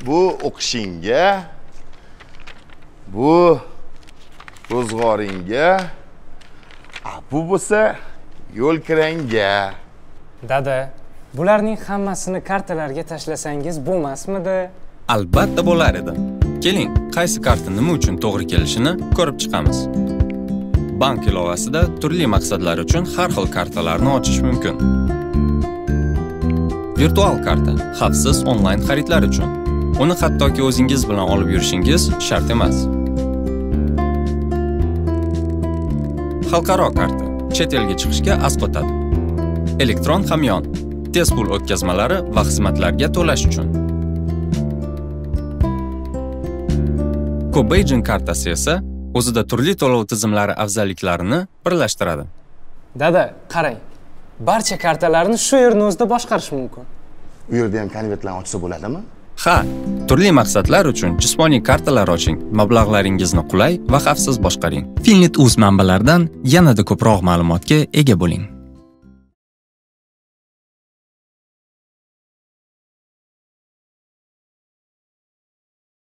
bu o'qishingga, bu ro'zg'oringga, bu bo'lsa yo'l kirangga. Dada, bularning hammasini kartalarga tashlasangiz bo'lmasmidi? Albatta bo'lar edi. Keling, qaysi karta nima uchun to'g'ri kelishini ko'rib chiqamiz. Bank ilovasida turli maqsadlar uchun har xil kartalarni ochish mumkin. Virtual karta xavfsiz onlayn xaridlar uchun. Uni hattoki o'zingiz bilan olib yurishingiz shart emas. Xalqaro karta chet elga chiqishga asqotadi. Elektron hamyon tez pul o'tkazmalari va xizmatlarga to'lash uchun. Cobagent kartasi esa o'zida turli to'lov tizimlari afzalliklarini birlashtiradi. Dada, qarang. Barcha kartalarni shu yerning o'zida boshqarish mumkin. U yerda ham konvertlarni ochsa bo'ladimi? Ha, turli maqsadlar uchun jismoniy kartalar oching, mablag'laringizni qulay va xavfsiz boshqaring. Finlit.uz manbalaridan yanada ko'proq ma'lumotga ega bo'ling.